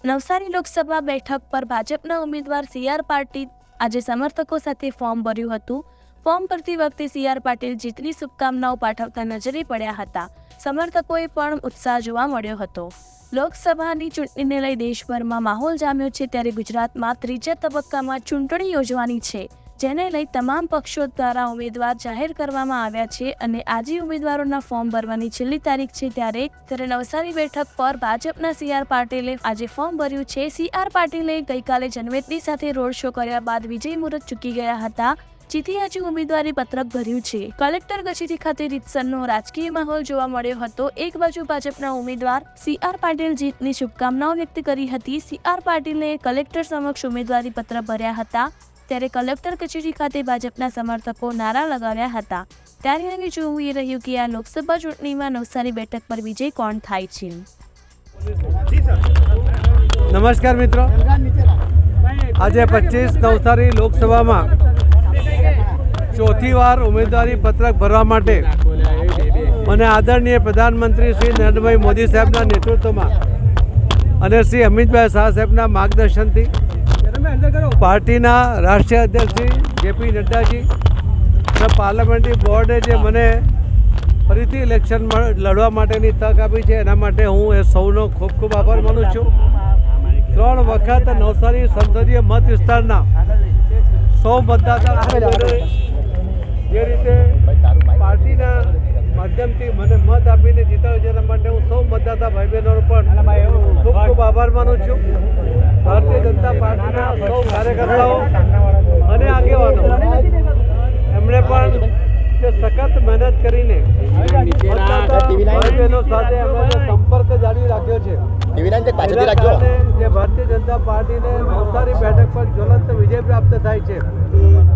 નવસારી લોકસભા બેઠક પર ભાજપના ઉમેદવાર સી.આર. પાટીલ આજે સમર્થકો સાથે ફોર્મ ભર્યું હતું. ફોર્મ ભરતી વખતે સી.આર. પાટીલ જીતની શુભકામનાઓ પાઠવતા નજરે પડ્યા હતા. સમર્થકોએ પણ ઉત્સાહ જોવા મળ્યો હતો. લોકસભાની ચૂંટણીને લઈ દેશભરમાં માહોલ જામ્યો છે, ત્યારે ગુજરાતમાં ત્રીજા તબક્કામાં ચૂંટણી યોજવાની છે, જેને લઈ તમામ પક્ષો દ્વારા ઉમેદવાર જાહેર કરવામાં આવ્યા છે અને આજે ઉમેદવારોના ફોર્મ ભરવાની છેલ્લી તારીખ છે. ત્યારે નવસારી બેઠક પર ભાજપના સી.આર. પાટીલે આજે ફોર્મ ભર્યું છે. સી.આર. પાટીલે ગઈકાલે જનમેદની સાથે રોડ શો કર્યા બાદ વિજય મુહૂર્ત ચૂકી ગયા હતા, જેથી આજે ઉમેદવારી પત્રક ભર્યું છે. કલેક્ટર કચેરી ખાતે રીતસરનો રાજકીય માહોલ જોવા મળ્યો હતો. એક બાજુ ભાજપના ઉમેદવાર સી.આર. પાટીલ જીતની શુભકામનાઓ વ્યક્ત કરી હતી. સી.આર. પાટીલે કલેક્ટર સમક્ષ ઉમેદવારી પત્ર ભર્યા હતા, ત્યારે કલેક્ટર કચેરી ખાતે ભાજપના સમર્થકો નારા લગાવ્યા હતા. ત્યારે હવે જોવું એ રહ્યું કે આ લોકસભા ચૂંટણીમાં નવસારી બેઠક પર વિજય કોણ થાય છે. નમસ્કાર મિત્રો, આજે 25 નવસારી લોકસભામાં ચોથી વાર ઉમેદવારી પત્રક ભરવા માટે મને આદરણીય પ્રધાનમંત્રી શ્રી નરેન્દ્રભાઈ મોદી સાહેબના નેતૃત્વમાં અને શ્રી અમિતભાઈ શાહ સાહેબના માર્ગદર્શનથી પાર્ટીના રાષ્ટ્રીય અધ્યક્ષ શ્રી જે.પી. નડ્ડાજી અને પાર્લામેન્ટરી બોર્ડે જે મને ફરીથી ઇલેક્શન લડવા માટેની તક આપી છે, એના માટે હું એ સૌનો ખૂબ ખૂબ આભાર માનું છું. 3 વખત નવસારી સંસદીય મત વિસ્તારના 100 મતદાતા જે રીતે પાર્ટીના માધ્યમથી મને મત આપીને જીતાડ્યો છે, એના માટે હું સૌ મતદાતા ભાઈ બહેનોનો પણ ખૂબ ખૂબ આભાર માનું છું. ભારતીય જનતા પાર્ટીના સૌ કાર્યકર્તાઓ અને આગેવાનો એમણે પણ જે સખત મહેનત કરીને ભાઈ બહેનો સાથે એમણે જે સંપર્ક જાળવી રાખ્યો છે, જે ભારતીય જનતા પાર્ટીને નવસારી બેઠક પર જ્વલંત વિજય પ્રાપ્ત થાય છે,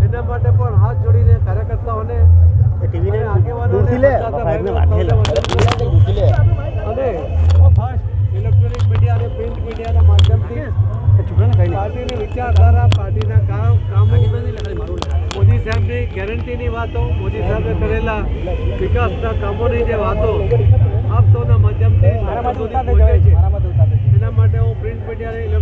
એના માટે પણ હાથ જોડીને કાર્યકર્તાઓને આગેવાનોને અને ઇલેક્ટ્રોનિક મીડિયા અને પ્રિન્ટ મીડિયાના માધ્યમથી પાર્ટીની વિચારધારા, પાર્ટીના કામો, મોદી સાહેબની ગેરંટીની વાતો, મોદી સાહેબે કરેલા વિકાસના કામોની જે વાતો આપ સૌના માધ્યમથી સુધી પહોંચે છે, એના માટે હું પ્રિન્ટ મીડિયા અને